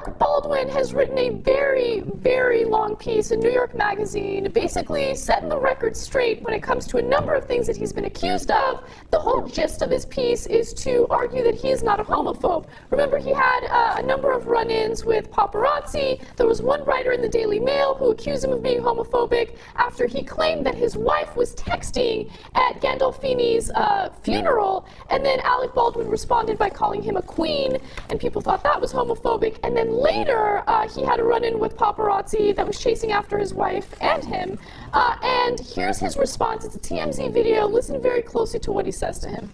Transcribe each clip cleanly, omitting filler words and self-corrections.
Alec Baldwin has written a very, very long piece in New York Magazine, basically setting the record straight when it comes to a number of things that he's been accused of. The whole gist of his piece is to argue that he is not a homophobe. Remember, he had a number of run-ins with paparazzi. There was one writer in the Daily Mail who accused him of being homophobic after he claimed that his wife was texting at Gandolfini's funeral, and then Alec Baldwin responded by calling him a queen, and people thought that was homophobic. And then later, he had a run-in with paparazzi that was chasing after his wife and him. And here's his response. It's a TMZ video. Listen very closely to what he says to him.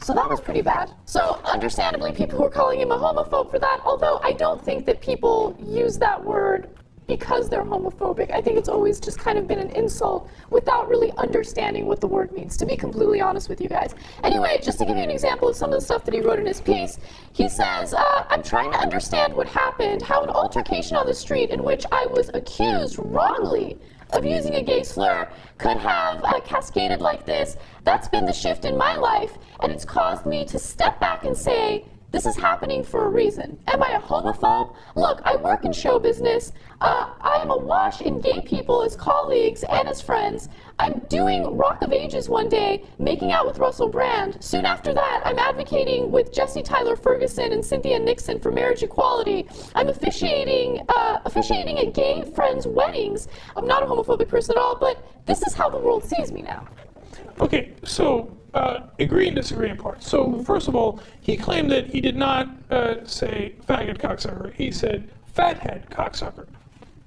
So that was pretty bad. So understandably, people were calling him a homophobe for that, although I don't think that people use that word because they're homophobic. I think it's always just kind of been an insult without really understanding what the word means, to be completely honest with you guys. Anyway, just to give you an example of some of the stuff that he wrote in his piece, he says, I'm trying to understand what happened, how an altercation on the street in which I was accused wrongly of using a gay slur could have cascaded like this. That's been the shift in my life, and it's caused me to step back and say, this is happening for a reason. Am I a homophobe? Look, I work in show business. I am awash in gay people as colleagues and as friends. I'm doing Rock of Ages one day, making out with Russell Brand. Soon after that, I'm advocating with Jesse Tyler Ferguson and Cynthia Nixon for marriage equality. I'm officiating at gay friends' weddings. I'm not a homophobic person at all, but this is how the world sees me now. Okay, so agree and disagree in part. So first of all, he claimed that he did not say faggot cocksucker. He said fathead cocksucker.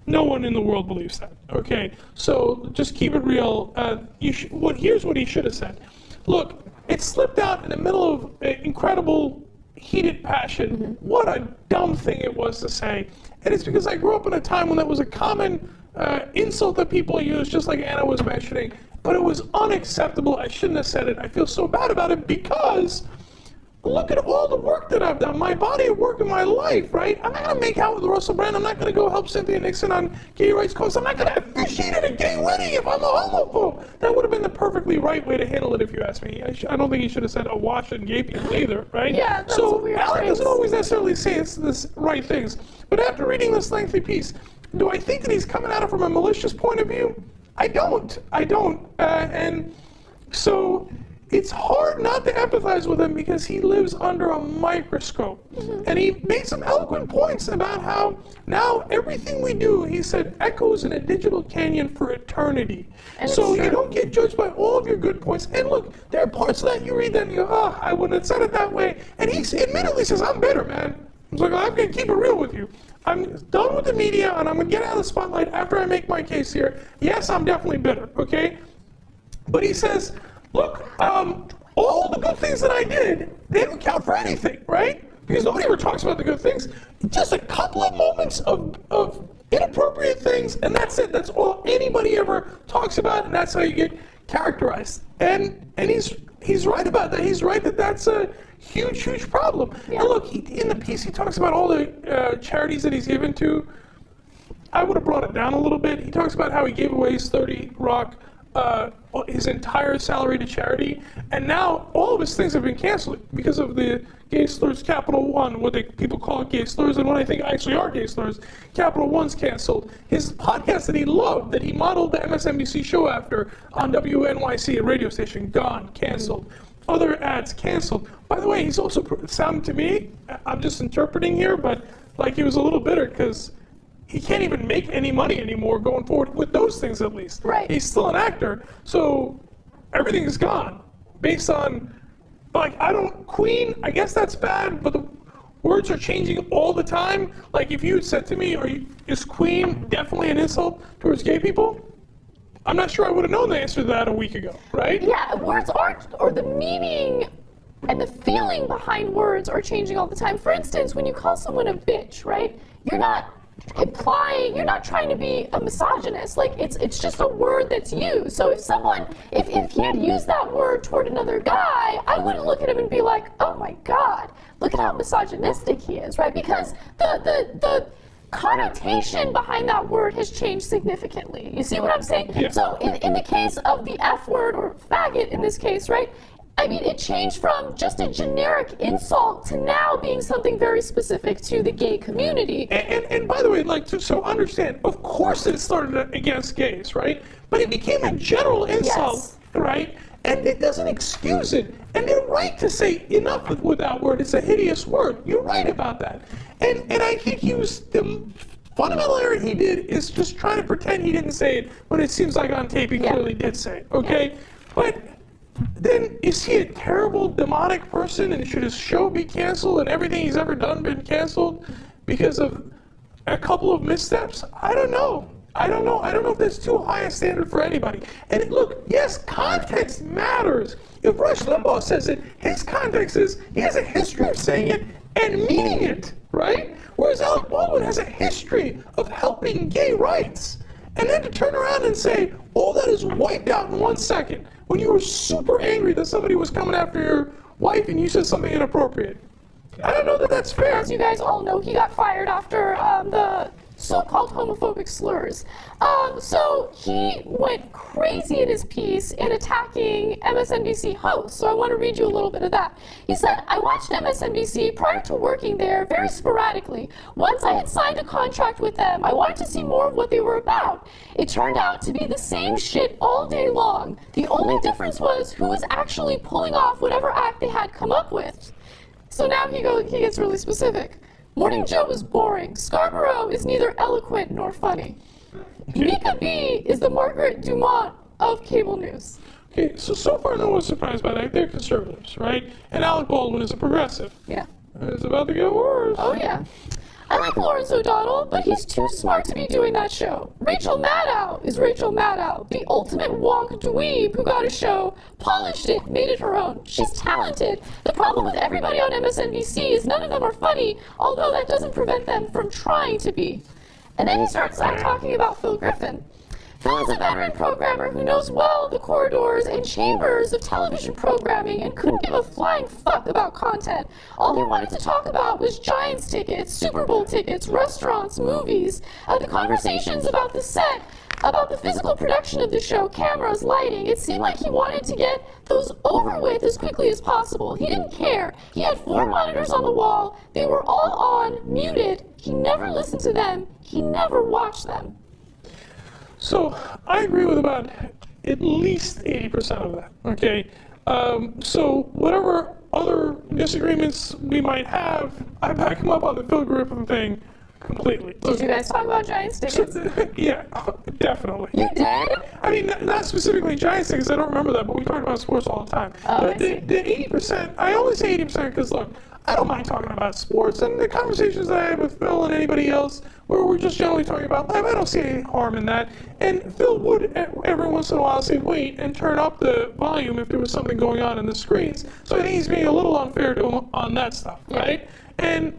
No one in the world believes that. Okay, so just keep it real. Here's what he should have said. Look, it slipped out in the middle of incredible heated passion. What a dumb thing it was to say. And it's because I grew up in a time when that was a common insult that people use, just like Anna was mentioning. But it was unacceptable. I shouldn't have said it. I feel so bad about it because look at all the work that I've done, my body of work in my life, right? I'm not going to make out with Russell Brand. I'm not going to go help Cynthia Nixon on gay rights cause. I'm not going to officiate at a gay wedding if I'm a homophobe. That would have been the perfectly right way to handle it if you ask me. I don't think he should have said awash in gay people either, right? Yeah, that's so a weird Alec phrase. doesn't always necessarily say it's the right things. But after reading this lengthy piece, do I think that he's coming at it from a malicious point of view? I don't. And so it's hard not to empathize with him because he lives under a microscope. And he made some eloquent points about how now everything we do, he said, echoes in a digital canyon for eternity. And so you don't get judged by all of your good points. And look, there are parts of that you read that and you go, oh, I wouldn't have said it that way. And he admittedly says, I'm bitter, man. I was like, I'm going to keep it real with you. I'm done with the media, and I'm going to get out of the spotlight after I make my case here. Yes, I'm definitely bitter, okay? But he says, look, all the good things that I did, they don't count for anything, right? Because nobody ever talks about the good things. Just a couple of moments of inappropriate things, and that's it. That's all anybody ever talks about, and that's how you get characterized. And he's right about that. He's right that that's a huge problem. Yeah. And look, in the piece, he talks about all the charities that he's given to. I would have brought it down a little bit. He talks about how he gave away his 30 Rock, his entire salary to charity, and now all of his things have been canceled because of the gay slurs. Capital One, what people call it gay slurs, and what I think actually are gay slurs, Capital One's canceled. His podcast that he loved, that he modeled the MSNBC show after on WNYC, a radio station, gone, canceled. Other ads canceled. By the way, he's also sounded to me, I'm just interpreting here, but like he was a little bitter because he can't even make any money anymore going forward with those things at least. Right. He's still an actor, so everything is gone. Based on, like, Queen, I guess that's bad, but the words are changing all the time. Like if you had said to me, is Queen definitely an insult towards gay people? I'm not sure I would have known the answer to that a week ago, right? Yeah, words aren't, or the meaning and the feeling behind words are changing all the time. For instance, when you call someone a bitch, right? You're not implying, you're not trying to be a misogynist. Like, it's just a word that's used. So if he had used that word toward another guy, I wouldn't look at him and be like, oh my God, look at how misogynistic he is, right? Because the connotation behind that word has changed significantly. You see what I'm saying? Yeah. So in the case of the F word, or faggot in this case, right? I mean, it changed from just a generic insult to now being something very specific to the gay community. And by the way, like, so understand, of course it started against gays, right? But it became a general insult, Yes. right? And it doesn't excuse it. And they're right to say enough with that word. It's a hideous word. You're right about that. And I think the fundamental error he did is just trying to pretend he didn't say it when it seems like on tape he clearly did say it, okay? Yeah. But then is he a terrible demonic person and should his show be canceled and everything he's ever done been canceled because of a couple of missteps? I don't know. I don't know if that's too high a standard for anybody. And look, yes, context matters. If Rush Limbaugh says it, his context is he has a history of saying it and meaning it, right? Whereas Alec Baldwin has a history of helping gay rights. And then to turn around and say, all that is wiped out in 1 second when you were super angry that somebody was coming after your wife and you said something inappropriate. I don't know that that's fair. As you guys all know, he got fired after the so-called homophobic slurs. So he went crazy in his piece in attacking MSNBC hosts. So I want to read you a little bit of that. He said, I watched MSNBC prior to working there very sporadically. Once I had signed a contract with them, I wanted to see more of what they were about. It turned out to be the same shit all day long. The only difference was who was actually pulling off whatever act they had come up with. So now he gets really specific. Morning Joe is boring. Scarborough is neither eloquent nor funny. Mika B is the Margaret Dumont of cable news. Okay, so far no one's surprised by that. They're conservatives, right? And Alec Baldwin is a progressive. Yeah. It's about to get worse. Oh, yeah. I like Lawrence O'Donnell, but he's too smart to be doing that show. Rachel Maddow is Rachel Maddow, the ultimate wonk dweeb who got a show, polished it, made it her own. She's talented. The problem with everybody on MSNBC is none of them are funny, although that doesn't prevent them from trying to be. And then he starts talking about Phil Griffin. Phil is a veteran programmer who knows well the corridors and chambers of television programming and couldn't give a flying fuck about content. All he wanted to talk about was Giants tickets, Super Bowl tickets, restaurants, movies, the conversations about the set, about the physical production of the show, cameras, lighting. It seemed like he wanted to get those over with as quickly as possible. He didn't care. He had 4 monitors on the wall. They were all on, muted. He never listened to them. He never watched them. So I agree with about at least 80% of that, okay? So whatever other disagreements we might have, I back him up on the Phil Griffin thing completely. Did you guys talk about Giants tickets? Yeah, definitely. You did? I mean, not specifically Giants tickets, I don't remember that, but we talk about sports all the time. Oh, But the 80%, I only say 80% because, look, I don't mind talking about sports, and the conversations that I have with Phil and anybody else, where we're just generally talking about life, I don't see any harm in that. And Phil would, every once in a while, say, wait, and turn up the volume if there was something going on in the screens. So I think he's being a little unfair to him on that stuff, right? And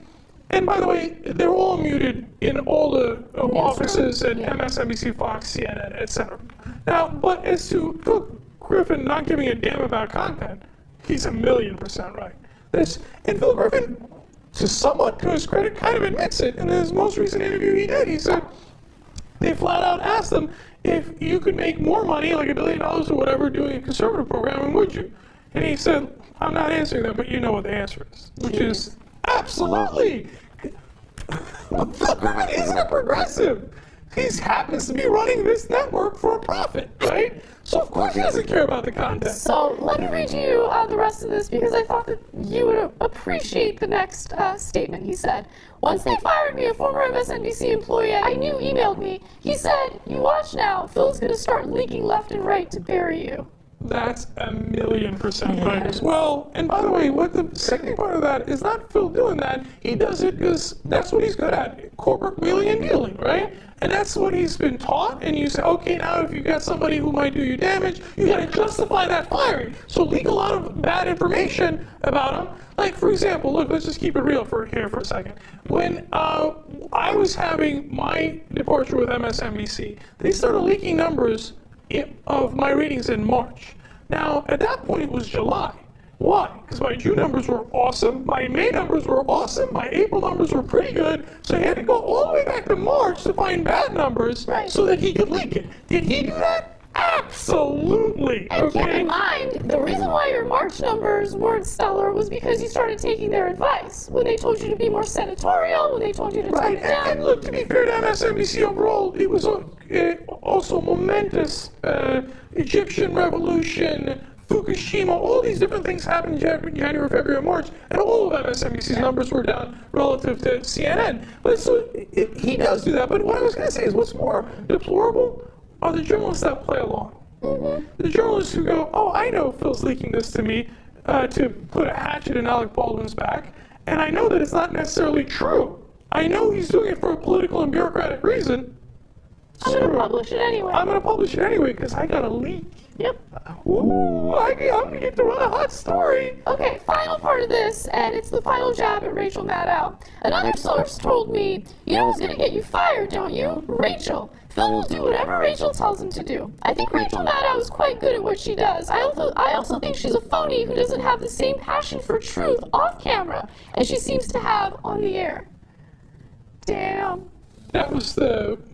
by the way, they're all muted in all the offices at MSNBC, Fox, CNN, etc. Now, but as to Phil Griffin not giving a damn about content, he's 1,000,000% right. And Phil Griffin, to his credit, kind of admits it. In his most recent interview he did, he said, they flat out asked him, if you could make more money, like $1 billion or whatever, doing a conservative programming, would you? And he said, I'm not answering that, but you know what the answer is, which is absolutely. Phil Griffin isn't a progressive. He happens to be running this network for a profit, right? So of course he doesn't care about the content. So let me read you the rest of this because I thought that you would appreciate the next statement. He said, once they fired me, a former MSNBC employee I knew emailed me. He said, you watch now, Phil's going to start leaking left and right to bury you. That's 1,000,000% right as well. And by the way, what the second part of that is not Phil doing that. He does it because that's what he's good at, corporate wheeling and dealing, right? And that's what he's been taught. And you say, okay, now if you got somebody who might do you damage, you got to justify that firing. So leak a lot of bad information about him. Like, for example, look, let's just keep it real here for a second. When I was having my departure with MSNBC, they started leaking numbers of my ratings in March. Now, at that point, it was July. Why? Because my June numbers were awesome, my May numbers were awesome, my April numbers were pretty good, so he had to go all the way back to March to find bad numbers so that he could leak it. Did he do that? Absolutely. And keep in mind, the reason why your March numbers weren't stellar was because you started taking their advice. When they told you to be more senatorial, when they told you to tone it down. And look, to be fair to MSNBC overall, it was also momentous. Egyptian revolution, Fukushima, all these different things happened in January, February, March, and all of MSNBC's numbers were down relative to CNN. But so he does do that. But what I was going to say is, what's more deplorable are the journalists that play along. The journalists who go, oh, I know Phil's leaking this to me to put a hatchet in Alec Baldwin's back, and I know that it's not necessarily true. I know he's doing it for a political and bureaucratic reason. I'm going to publish it anyway. I'm going to publish it anyway because I got a leak. Yep. Ooh, I'm going to get to a hot story. Okay, final part of this, and it's the final jab at Rachel Maddow. Another source told me, you know who's going to get you fired, don't you? Rachel. Phil will do whatever Rachel tells him to do. I think Rachel Maddow is quite good at what she does. I also think she's a phony who doesn't have the same passion for truth off camera as she seems to have on the air. Damn. That was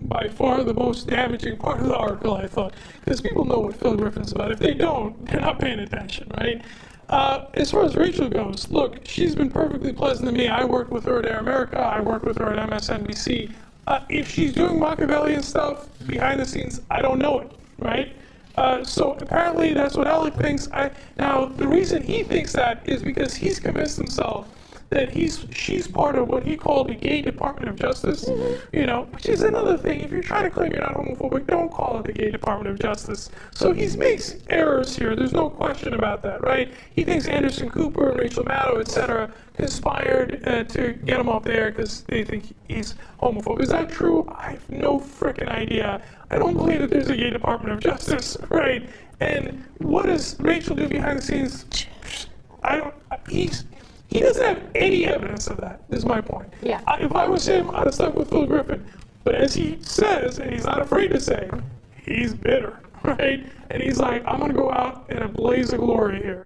by far the most damaging part of the article, I thought, because people know what Phil Griffin's about. If they don't, they're not paying attention, right? As far as Rachel goes, look, she's been perfectly pleasant to me. I worked with her at Air America. I worked with her at MSNBC. If she's doing Machiavellian stuff behind the scenes, I don't know it, right? So apparently that's what Alec thinks. Now, the reason he thinks that is because he's convinced himself that she's part of what he called the gay Department of Justice, you know, which is another thing. If you're trying to claim you're not homophobic, don't call it the gay Department of Justice. So he makes errors here. There's no question about that, right? He thinks Anderson Cooper and Rachel Maddow, etc., conspired to get him up there because they think he's homophobic. Is that true? I have no frickin' idea. I don't believe that there's a gay Department of Justice, right? And what does Rachel do behind the scenes? He doesn't have any evidence of that, is my point. Yeah. If I was him, I'd have stuck with Phil Griffin. But as he says, and he's not afraid to say, he's bitter, right? And he's like, I'm going to go out in a blaze of glory here.